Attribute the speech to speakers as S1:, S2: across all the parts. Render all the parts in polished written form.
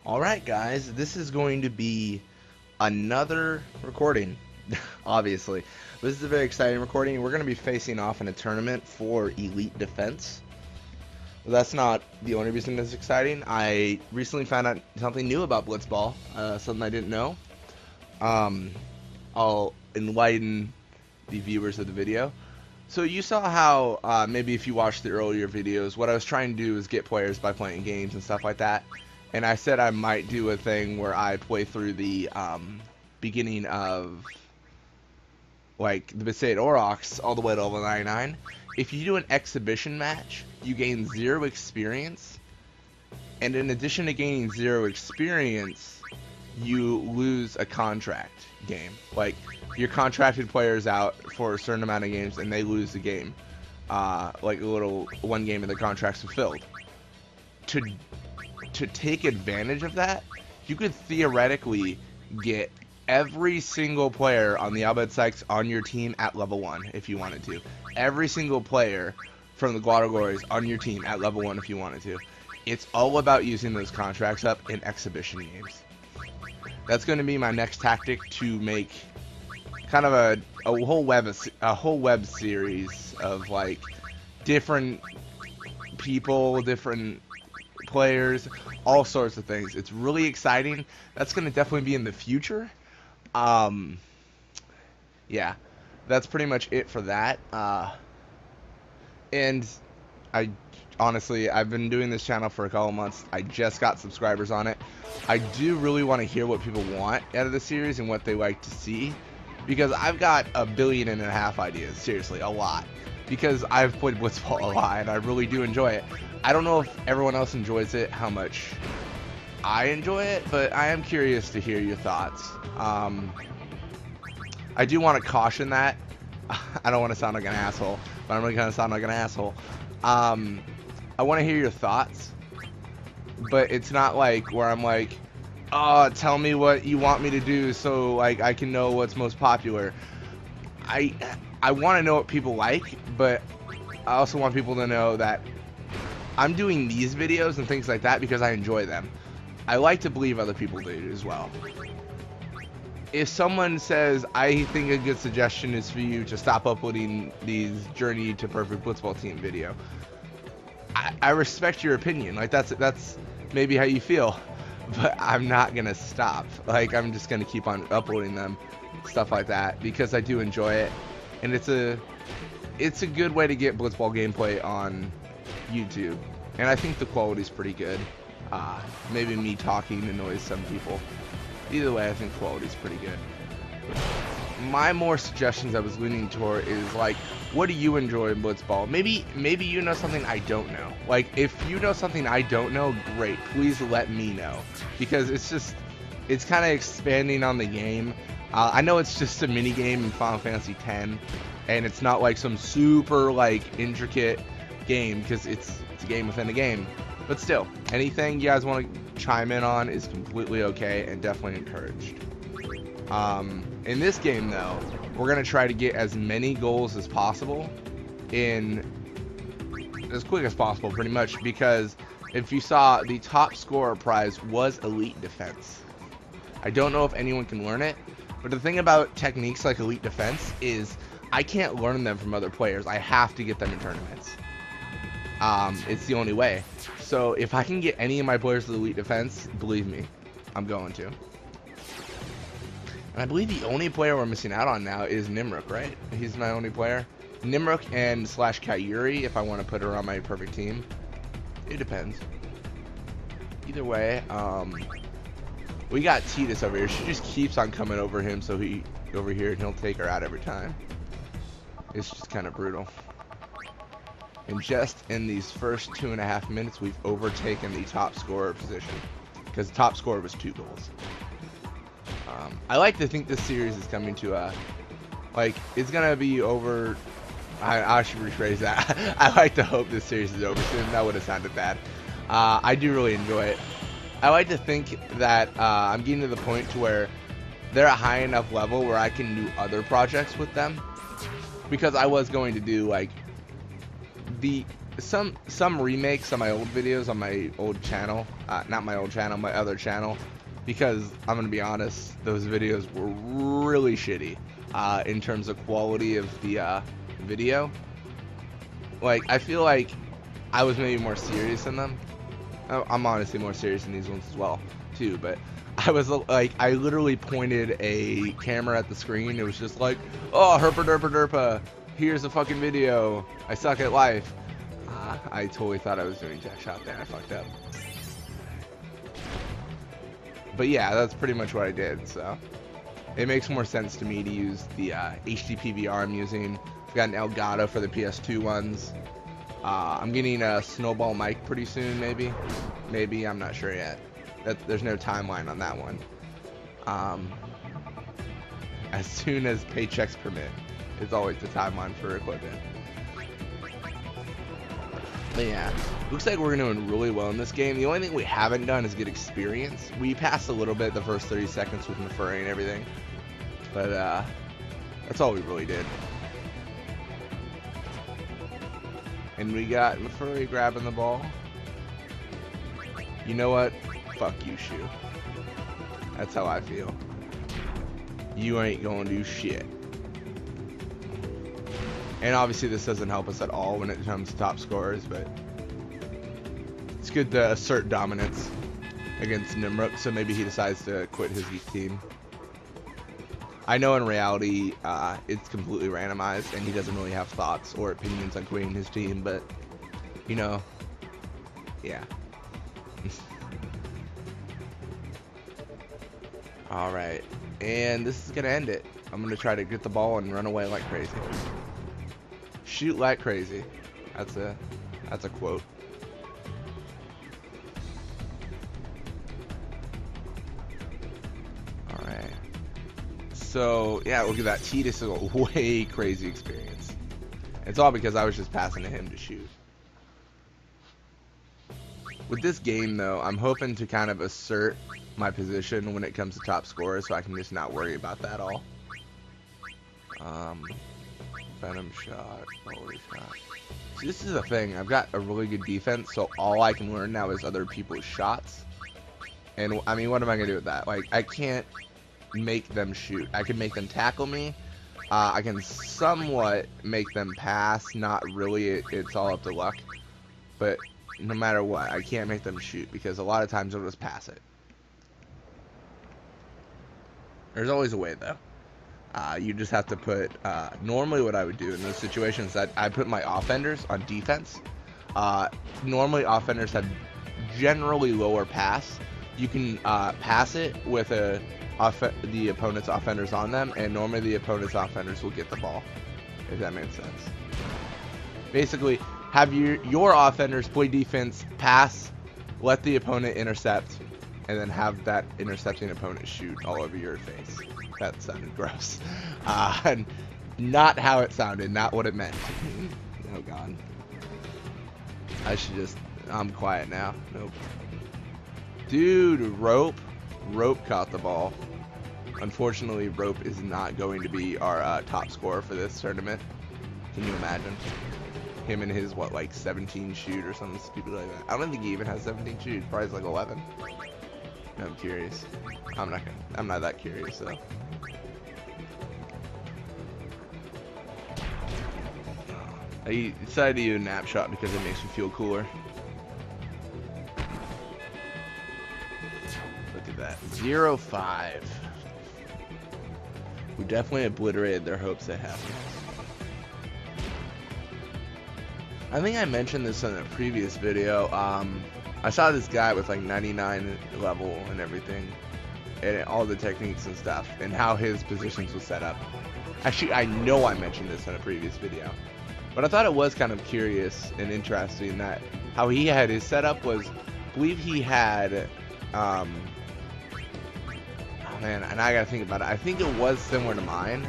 S1: Alright guys, this is going to be another recording, obviously. This is a very exciting recording. We're going to be facing off in a tournament for Elite Defense. That's not the only reason it's exciting. I recently found out something new about Blitzball, something I didn't know. I'll enlighten the viewers of the video. So you saw how, maybe if you watched the earlier videos, what I was trying to do is get players by playing games and stuff like that. And I said I might do a thing where I play through the beginning of like the Bhed Psychs all the way to level 99. If you do an exhibition match, you gain 0 experience. And in addition to gaining 0 experience, you lose a contract game. Like, your contracted players out for a certain amount of games and they lose the game. Like a little one game of the contract's fulfilled. To take advantage of that, you could theoretically get every single player on the Bhed Psychs on your team at level 1 if you wanted to. Every single player from the Guado Glories on your team at level 1 if you wanted to. It's all about using those contracts up in exhibition games. That's going to be my next tactic to make kind of a whole web series of like different people, different players, all sorts of things. It's really exciting. That's going to definitely be in the future. Yeah, that's pretty much it for that. And I honestly, I've been doing this channel for a couple months. I just got subscribers on it. I do really want to hear what people want out of the series and what they like to see, because I've got 1.5 billion ideas. Seriously, a lot. Because I've played Blitzball a lot and I really do enjoy it. I don't know if everyone else enjoys it how much I enjoy it, but I am curious to hear your thoughts. I do want to caution that I don't want to sound like an asshole, but I'm really gonna sound like an asshole. I want to hear your thoughts, but it's not like where I'm like, oh, tell me what you want me to do so like I can know what's most popular. I want to know what people like, but I also want people to know that I'm doing these videos and things like that because I enjoy them. I like to believe other people do as well. If someone says, I think a good suggestion is for you to stop uploading these Journey to Perfect Blitzball Team video, I respect your opinion. Like, that's maybe how you feel, but I'm not gonna stop. Like, I'm just gonna keep on uploading them, stuff like that, because I do enjoy it, and it's a good way to get Blitzball gameplay on YouTube, and I think the quality's pretty good. Maybe me talking annoys some people. Either way, I think quality's pretty good. My more suggestions I was leaning toward is like, what do you enjoy in Blitzball? Maybe you know something I don't know. Like, if you know something I don't know, great. Please let me know, because it's kind of expanding on the game. I know it's just a mini game in Final Fantasy X, and it's not like some super like intricate game, because it's a game within a game. But still, anything you guys want to chime in on is completely okay and definitely encouraged. In this game though, we're gonna try to get as many goals as possible in as quick as possible, pretty much, because if you saw, the top scorer prize was Elite Defense. I don't know if anyone can learn it, but the thing about techniques like Elite Defense is I can't learn them from other players. I have to get them in tournaments. It's the only way. So if I can get any of my players to the Elite Defense, believe me, I'm going to. And I believe the only player we're missing out on now is Nimruk, right? He's my only player. Nimruk and slash Kayuri, if I want to put her on my perfect team. It depends. Either way, we got Titus over here. She just keeps on coming over him, so over here, and he'll take her out every time. It's just kind of brutal. And just in these first 2.5 minutes, we've overtaken the top scorer position, because the top scorer was 2 goals. I like to think this series is coming to a, like, it's gonna be over. I should rephrase that. I like to hope this series is over soon. That would have sounded bad. I do really enjoy it. I like to think that I'm getting to the point to where they're at a high enough level where I can do other projects with them, because I was going to do like some remakes on my old videos on my old channel, not my old channel, my other channel, because I'm gonna be honest, those videos were really shitty in terms of quality of the video. Like, I feel like I was maybe more serious in them. I'm honestly more serious in these ones as well too, but I was like, I literally pointed a camera at the screen. It was just like, oh, herpa derpa derpa, here's a fucking video, I suck at life. I totally thought I was doing jack shot there. I fucked up. But yeah, that's pretty much what I did. So it makes more sense to me to use the HD PVR I'm using. I've got an Elgato for the PS2 ones. I'm getting a Snowball mic pretty soon, maybe. Maybe, I'm not sure yet. There's no timeline on that one. As soon as paychecks permit is always the timeline for equipment. But yeah, looks like we're doing really well in this game. The only thing we haven't done is get experience. We passed a little bit the first 30 seconds with Mafurry and everything. But that's all we really did. And we got Mafurry grabbing the ball. You know what? Fuck you, Shu. That's how I feel. You ain't gonna do shit. And obviously this doesn't help us at all when it comes to top scorers, but it's good to assert dominance against Nimruk, so maybe he decides to quit his team. I know in reality it's completely randomized and he doesn't really have thoughts or opinions on quitting his team, but you know, yeah. Alright, and this is gonna end it. I'm gonna try to get the ball and run away like crazy. Shoot like crazy. That's a quote. Alright. So yeah, look at that. This is a way crazy experience. It's all because I was just passing to him to shoot. With this game though, I'm hoping to kind of assert my position when it comes to top scorers, so I can just not worry about that all. Venom shot, holy shot. So this is the thing, I've got a really good defense, so all I can learn now is other people's shots. And I mean, what am I gonna do with that? Like, I can't make them shoot. I can make them tackle me. I can somewhat make them pass, not really, it's all up to luck. But no matter what, I can't make them shoot because a lot of times they'll just pass it. There's always a way though. You just have to put, normally what I would do in those situations that I put my offenders on defense. Normally offenders have generally lower pass. You can pass it with the opponent's offenders on them, and normally the opponent's offenders will get the ball, if that makes sense. Basically, have your offenders play defense, pass, let the opponent intercept, and then have that intercepting opponent shoot all over your face. That sounded gross. Not how it sounded, not what it meant. Oh god. I'm quiet now. Nope. Dude, Rope caught the ball. Unfortunately, Rope is not going to be our top scorer for this tournament. Can you imagine? Him and his, what, like 17 shoot or something stupid like that. I don't think he even has 17 shoot. Probably like 11. I'm curious. I'm not that curious though. I decided to do a nap shot because it makes me feel cooler. Look at that. 0-5. We definitely obliterated their hopes at half. I think I mentioned this in a previous video. I saw this guy with like 99 level and everything, and all the techniques and stuff, and how his positions was set up. Actually, I know I mentioned this in a previous video, but I thought it was kind of curious and interesting that how he had his setup was, I believe he had, oh man, and I gotta think about it. I think it was similar to mine.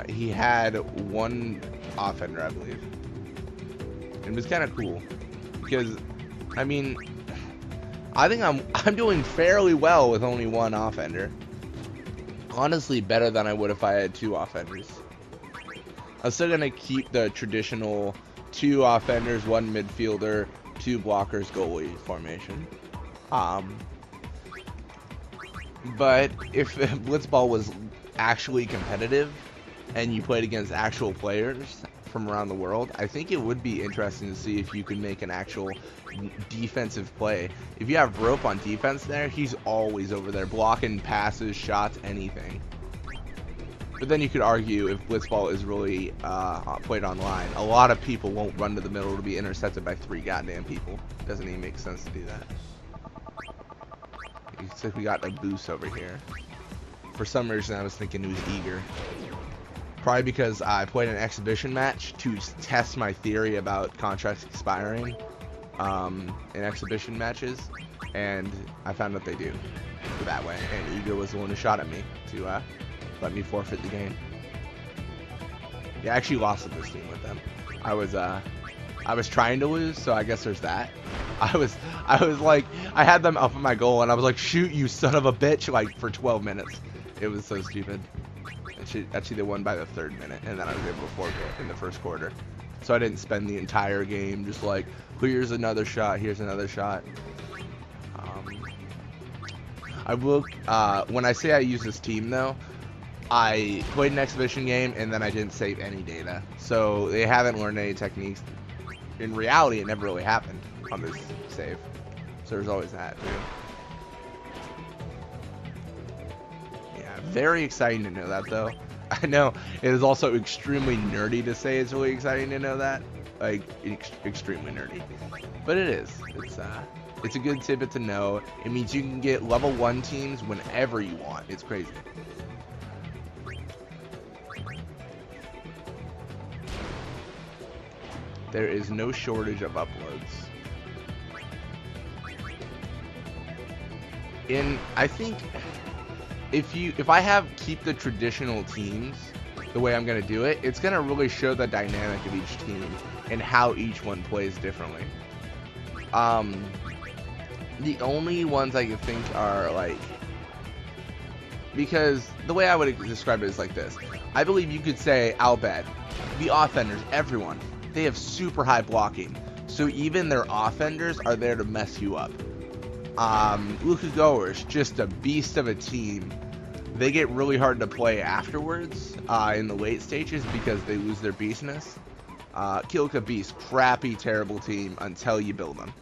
S1: He had one offender, I believe. It was kind of cool because, I mean, I think I'm doing fairly well with only one offender. Honestly, better than I would if I had two offenders. I'm still gonna keep the traditional 2 offenders, 1 midfielder, 2 blockers, goalie formation. But if Blitzball was actually competitive and you played against actual players from around the world, I think it would be interesting to see if you could make an actual defensive play. If you have Rope on defense there, he's always over there blocking passes, shots, anything. But then you could argue if Blitzball is really played online, a lot of people won't run to the middle to be intercepted by 3 goddamn people. Doesn't even make sense to do that. Looks like we got a boost over here. For some reason, I was thinking it was eager. Probably because I played an exhibition match to test my theory about contracts expiring in exhibition matches, and I found out they do that way. And Eager was the one who shot at me to let me forfeit the game. Yeah, I actually lost at this team with them. I was trying to lose, so I guess there's that. I was like, I had them up at my goal, and I was like, shoot, you son of a bitch, like for 12 minutes. It was so stupid. Actually, they won by the 3rd minute, and then I was able to forfeit in the 1st quarter. So I didn't spend the entire game just like, here's another shot, here's another shot. I will, when I say I use this team though, I played an exhibition game and then I didn't save any data. So they haven't learned any techniques. In reality, it never really happened on this save. So there's always that too. Yeah, very exciting to know that though. I know it is also extremely nerdy to say it's really exciting to know that. Like, extremely nerdy. But it is. It's a good tidbit to know. It means you can get level 1 teams whenever you want. It's crazy. There is no shortage of uploads. I think if I keep the traditional teams the way I'm gonna do it, it's gonna really show the dynamic of each team and how each one plays differently. The only ones I can think are like, because the way I would describe it is like this. I believe you could say Bhed, the offenders, everyone, they have super high blocking. So even their offenders are there to mess you up. Luka Goers, just a beast of a team. They get really hard to play afterwards in the late stages because they lose their beastness. Kilka Beast, crappy, terrible team until you build them.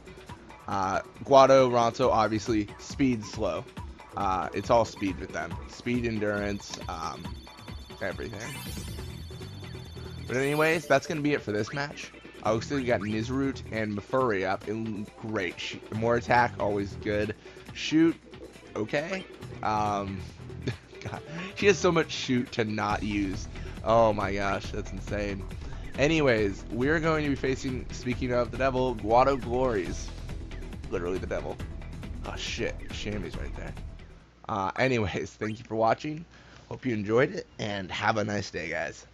S1: Guado, Ronto, obviously, speed, slow. It's all speed with them. Speed, endurance, everything. But anyways, that's going to be it for this match. Looks like we got Nizroot and Mafuri up. And great. More attack, always good. Shoot, okay. God, she has so much shoot to not use. Oh my gosh, that's insane. Anyways, we're going to be facing, speaking of the devil, Guado Glories. Literally the devil. Oh shit, Shammy's right there. Anyways, thank you for watching. Hope you enjoyed it, and have a nice day, guys.